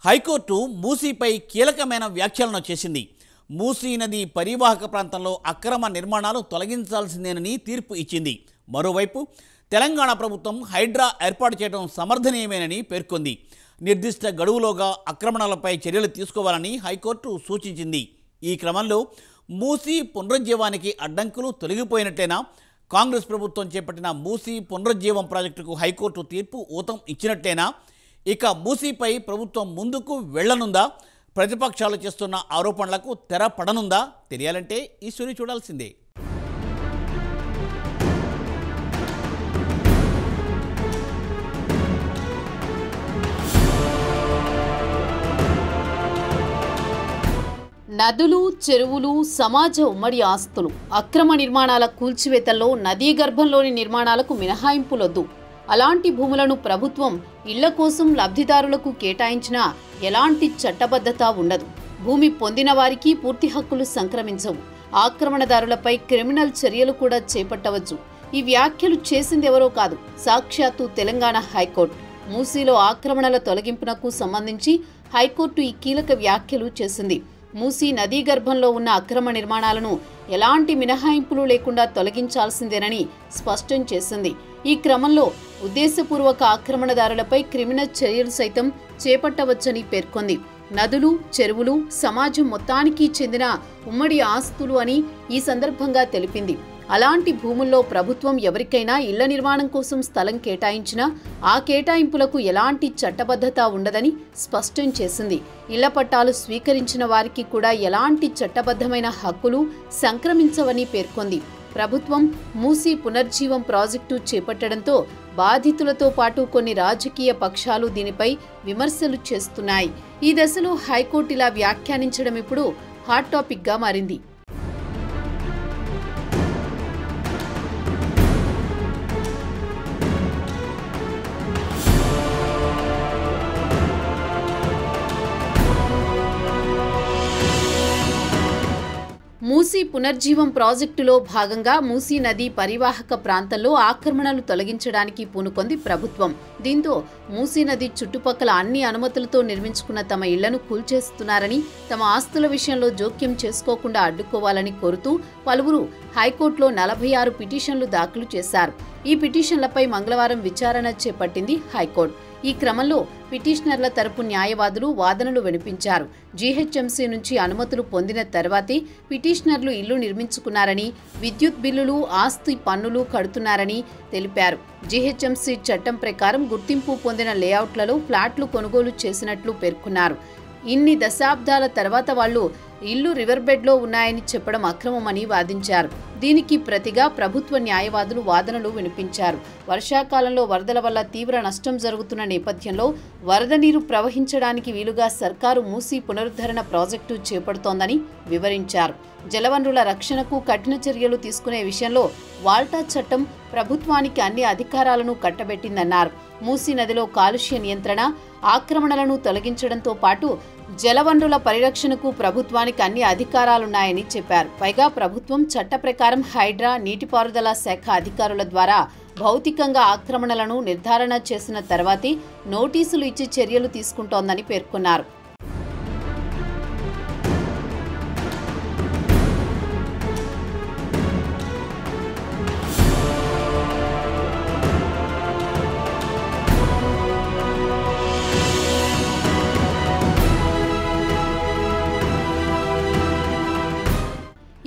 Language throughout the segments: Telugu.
హైకోర్టు మూసీపై కీలకమైన వ్యాఖ్యలను చేసింది. మూసీ నది పరివాహక ప్రాంతంలో అక్రమ నిర్మాణాలు తొలగించాల్సిందేనని తీర్పు ఇచ్చింది. మరోవైపు తెలంగాణ ప్రభుత్వం హైడ్రా ఏర్పాటు చేయడం సమర్థనీయమేనని పేర్కొంది. నిర్దిష్ట గడువులోగా ఆక్రమణలపై చర్యలు తీసుకోవాలని హైకోర్టు సూచించింది. ఈ క్రమంలో మూసీ పునరుజ్జీవానికి అడ్డంకులు తొలగిపోయినట్టేనా? కాంగ్రెస్ ప్రభుత్వం చేపట్టిన మూసీ పునరుజ్జీవం ప్రాజెక్టుకు హైకోర్టు తీర్పు ఊతం ఇచ్చినట్టేనా? ఇక మూసీపై ప్రభుత్వం ముందుకు వెళ్లనుందా? ప్రతిపక్షాలు చేస్తున్న ఆరోపణలకు తెర పడనుందా? తెలియాలంటే ఈ స్టోరీ చూడాల్సిందే. నదులు, చెరువులు, సమాజ ఉమ్మడి ఆస్తులు, అక్రమ నిర్మాణాల కూల్చివేతల్లో నదీ గర్భంలోని నిర్మాణాలకు మినహాయింపులొద్దు. అలాంటి భూములను ప్రభుత్వం ఇళ్ల కోసం లబ్ధిదారులకు కేటాయించినా ఎలాంటి చట్టబద్ధత ఉండదు. భూమి పొందిన వారికి పూర్తి హక్కులు సంక్రమించవు. ఆక్రమణదారులపై క్రిమినల్ చర్యలు కూడా చేపట్టవచ్చు. ఈ వ్యాఖ్యలు చేసిందెవరో కాదు, సాక్షాత్తు తెలంగాణ హైకోర్టు. మూసీలో ఆక్రమణల తొలగింపునకు సంబంధించి హైకోర్టు ఈ కీలక వ్యాఖ్యలు చేసింది. మూసీ నదీ గర్భంలో ఉన్న అక్రమ నిర్మాణాలను ఎలాంటి మినహాయింపులు లేకుండా తొలగించాల్సిందేనని స్పష్టం చేసింది. ఈ క్రమంలో ఉద్దేశపూర్వక ఆక్రమణదారులపై క్రిమినల్ చర్యలు సైతం చేపట్టవచ్చని పేర్కొంది. నదులు, చెరువులు సమాజం మొత్తానికి చెందిన ఉమ్మడి ఆస్తులు అని ఈ సందర్భంగా తెలిపింది. అలాంటి భూముల్లో ప్రభుత్వం ఎవరికైనా ఇళ్ల నిర్మాణం కోసం స్థలం కేటాయించినా ఆ కేటాయింపులకు ఎలాంటి చట్టబద్ధత ఉండదని స్పష్టం చేసింది. ఇళ్ల పట్టాలు స్వీకరించిన వారికి కూడా ఎలాంటి చట్టబద్ధమైన హక్కులు సంక్రమించవని పేర్కొంది. ప్రభుత్వం మూసీ పునర్జీవం ప్రాజెక్టు చేపట్టడంతో బాధితులతో పాటు కొన్ని రాజకీయ పక్షాలు దీనిపై విమర్శలు చేస్తున్నాయి. ఈ దశలో హైకోర్టు ఇలా వ్యాఖ్యానించడం ఇప్పుడు హాట్ టాపిక్గా మారింది. మూసీ పునర్జీవం ప్రాజెక్టులో భాగంగా మూసీ నది పరివాహక ప్రాంతంలో ఆక్రమణలు తొలగించడానికి పూనుకొంది ప్రభుత్వం. దీంతో మూసీ నది చుట్టుపక్కల అన్ని అనుమతులతో నిర్మించుకున్న తమ ఇళ్లను కూల్చేస్తున్నారని, తమ ఆస్తుల విషయంలో జోక్యం చేసుకోకుండా అడ్డుకోవాలని కోరుతూ పలువురు హైకోర్టులో 46 పిటిషన్లు దాఖలు చేశారు. ఈ పిటిషన్లపై మంగళవారం విచారణ చేపట్టింది హైకోర్టు. ఈ క్రమంలో పిటిషనర్ల తరపు న్యాయవాదులు వాదనలు వినిపించారు. జీహెచ్ఎంసీ నుంచి అనుమతులు పొందిన తర్వాతే పిటిషనర్లు ఇల్లు నిర్మించుకున్నారని, విద్యుత్ బిల్లులు, ఆస్తి పన్నులు కడుతున్నారని తెలిపారు. జీహెచ్ఎంసీ చట్టం ప్రకారం గుర్తింపు పొందిన లేఅవుట్లలో ఫ్లాట్లు కొనుగోలు చేసినట్లు పేర్కొన్నారు. ఇన్ని దశాబ్దాల తర్వాత వాళ్లు ఇల్లు రివర్ బెడ్లో ఉన్నాయని చెప్పడం అక్రమమని వాదించారు. దీనికి ప్రతిగా ప్రభుత్వ న్యాయవాదులు వాదనలు వినిపించారు. వర్షాకాలంలో వరదల వల్ల తీవ్ర నష్టం జరుగుతున్న నేపథ్యంలో వరద నీరు ప్రవహించడానికి వీలుగా సర్కారు మూసీ పునరుద్ధరణ ప్రాజెక్టు చేపడుతోందని వివరించారు. జలవనరుల రక్షణకు కఠిన చర్యలు తీసుకునే విషయంలో వాల్టా చట్టం ప్రభుత్వానికి అన్ని అధికారాలను కట్టబెట్టిందన్నారు. మూసీ నదిలో కాలుష్య నియంత్రణ, ఆక్రమణలను తొలగించడంతో పాటు జలవనరుల పరిరక్షణకు ప్రభుత్వానికి అన్ని అధికారాలున్నాయని చెప్పారు. పైగా ప్రభుత్వం చట్ట ప్రకారం హైడ్రా, నీటిపారుదల శాఖ అధికారుల ద్వారా భౌతికంగా ఆక్రమణలను నిర్ధారణ చేసిన తర్వాతే నోటీసులు ఇచ్చి చర్యలు తీసుకుంటోందని పేర్కొన్నారు.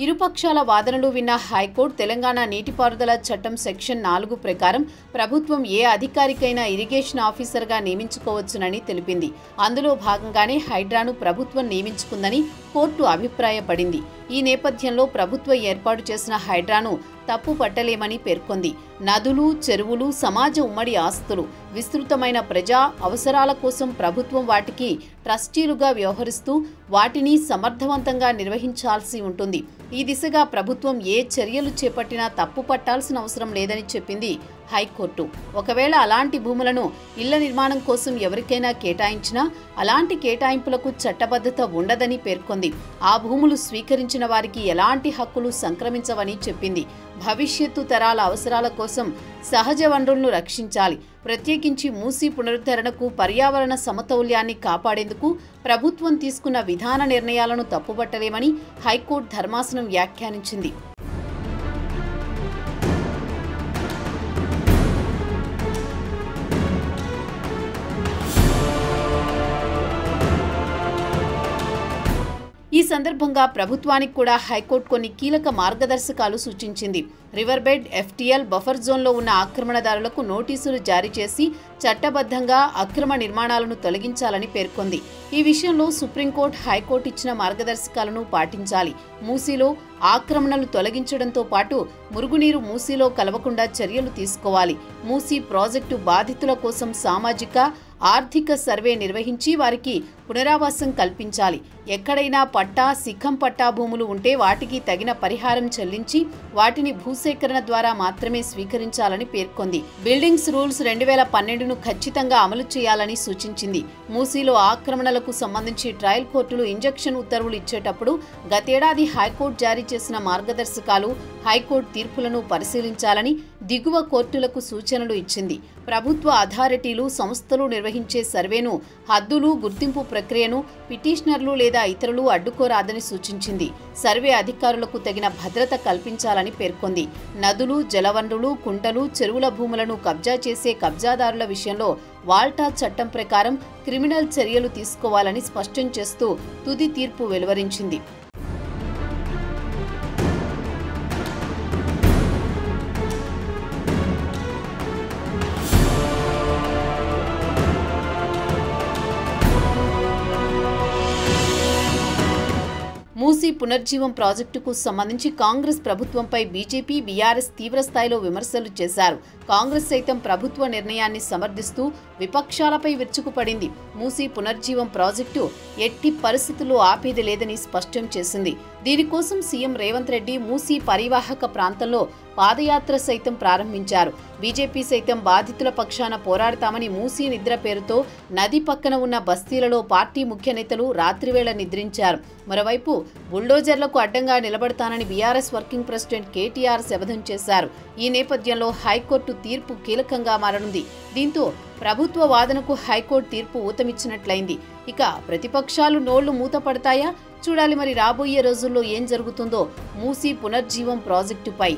ఇరుపక్షాల వాదనలు విన్న హైకోర్టు తెలంగాణ నీటిపారుదల చట్టం సెక్షన్ 4 ప్రకారం ప్రభుత్వం ఏ అధికారికైనా ఇరిగేషన్ ఆఫీసర్గా నియమించుకోవచ్చునని తెలిపింది. అందులో భాగంగానే హైడ్రాను ప్రభుత్వం నియమించుకుందని కోర్టు అభిప్రాయపడింది. ఈ నేపథ్యంలో ప్రభుత్వం ఏర్పాటు చేసిన హైడ్రాను తప్పు పట్టలేమని పేర్కొంది. నదులు, చెరువులు సమాజ ఉమ్మడి ఆస్తులు. విస్తృతమైన ప్రజా అవసరాల కోసం ప్రభుత్వం వాటికి ట్రస్టీలుగా వ్యవహరిస్తూ వాటిని సమర్థవంతంగా నిర్వహించాల్సి ఉంటుంది. ఈ దిశగా ప్రభుత్వం ఏ చర్యలు చేపట్టినా తప్పు పట్టాల్సిన అవసరం లేదని చెప్పింది హైకోర్టు. ఒకవేళ అలాంటి భూములను ఇళ్ల నిర్మాణం కోసం ఎవరికైనా కేటాయించినా అలాంటి కేటాయింపులకు చట్టబద్ధత ఉండదని పేర్కొంది. ఆ భూములు స్వీకరించిన వారికి ఎలాంటి హక్కులు సంక్రమించవని చెప్పింది. భవిష్యత్తు తరాల అవసరాల కోసం సహజ వనరులను రక్షించాలి. ప్రత్యేకించి మూసీ పునరుద్ధరణకు పర్యావరణ సమతౌల్యాన్ని కాపాడేందుకు ప్రభుత్వం తీసుకున్న విధాన నిర్ణయాలను తప్పుపట్టలేమని హైకోర్టు ధర్మాసనం వ్యాఖ్యానించింది. ఈ సందర్భంగా ప్రభుత్వానికి కూడా హైకోర్టు కొన్ని కీలక మార్గదర్శకాలు సూచించింది. రివర్ బెడ్, ఎఫ్టీఎల్, బఫర్ జోన్లో ఉన్న ఆక్రమణదారులకు నోటీసులు జారీ చేసి చట్టబద్ధంగా అక్రమ నిర్మాణాలను తొలగించాలని పేర్కొంది. ఈ విషయంలో సుప్రీంకోర్టు, హైకోర్టు ఇచ్చిన మార్గదర్శకాలను పాటించాలి. మూసీలో ఆక్రమణలు తొలగించడంతో పాటు మురుగునీరు మూసీలో కలవకుండా చర్యలు తీసుకోవాలి. మూసీ ప్రాజెక్టు బాధితుల కోసం సామాజిక, ఆర్థిక సర్వే నిర్వహించి వారికి పునరావాసం కల్పించాలి. ఎక్కడైనా పట్టా, సిఖం పట్టా భూములు ఉంటే వాటికి తగిన పరిహారం చెల్లించి వాటిని భూసేకరణ ద్వారా మాత్రమే స్వీకరించాలని పేర్కొంది. బిల్డింగ్స్ రూల్స్ 2012ను ఖచ్చితంగా అమలు చేయాలని సూచించింది. మూసీలో ఆక్రమణలకు సంబంధించి ట్రయల్ కోర్టులు ఇంజక్షన్ ఉత్తర్వులు ఇచ్చేటప్పుడు గతేడాది హైకోర్టు జారీ చేసిన మార్గదర్శకాలు, హైకోర్టు తీర్పులను పరిశీలించాలని దిగువ కోర్టులకు సూచనలు ఇచ్చింది. ప్రభుత్వ అథారిటీలు, సంస్థలు నిర్వహించే సర్వేను, హద్దులు, గుర్తింపు ప్రక్రియను పిటిషనర్లు లేదా ఇతరులు అడ్డుకోరాదని సూచించింది. సర్వే అధికారులకు తగిన భద్రత కల్పించాలని పేర్కొంది. నదులు, జలవనరులు, కుంటలు, చెరువుల భూములను కబ్జా చేసే కబ్జాదారుల విషయంలో వాల్టా చట్టం ప్రకారం క్రిమినల్ చర్యలు తీసుకోవాలని స్పష్టం చేస్తూ తుది తీర్పు వెలువరించింది. మూసీ పునర్జీవం ప్రాజెక్టుకు సంబంధించి కాంగ్రెస్ ప్రభుత్వంపై బీజేపీ, బీఆర్ఎస్ తీవ్రస్థాయిలో విమర్శలు చేశారు. కాంగ్రెస్ సైతం ప్రభుత్వ నిర్ణయాన్ని సమర్థిస్తూ విపక్షాలపై విరుచుకుపడింది. మూసీ పునర్జీవం ప్రాజెక్టు ఎట్టి పరిస్థితుల్లో ఆపేది లేదని స్పష్టం చేసింది. దీనికోసం సీఎం రేవంత్ రెడ్డి మూసీ పరివాహక ప్రాంతంలో పాదయాత్ర సైతం ప్రారంభించారు. బీజేపీ సైతం బాధితుల పక్షాన పోరాడతామని మూసీ నిద్ర పేరుతో నది పక్కన ఉన్న బస్తీలలో పార్టీ ముఖ్య నేతలు రాత్రివేళ నిద్రించారు. మరోవైపు బుల్డోజర్లకు అడ్డంగా నిలబడతానని బీఆర్ఎస్ వర్కింగ్ ప్రెసిడెంట్ కేటీఆర్ శపథం చేశారు. ఈ నేపథ్యంలో హైకోర్టు తీర్పు కీలకంగా మారనుంది. దీంతో ప్రభుత్వ వాదనకు హైకోర్టు తీర్పు ఊతమిచ్చినట్లయింది. ఇక ప్రతిపక్షాలు నోళ్లు మూతపడతాయా? చూడాలి మరి రాబోయే రోజుల్లో ఏం జరుగుతుందో మూసీ పునర్జీవం ప్రాజెక్టుపై.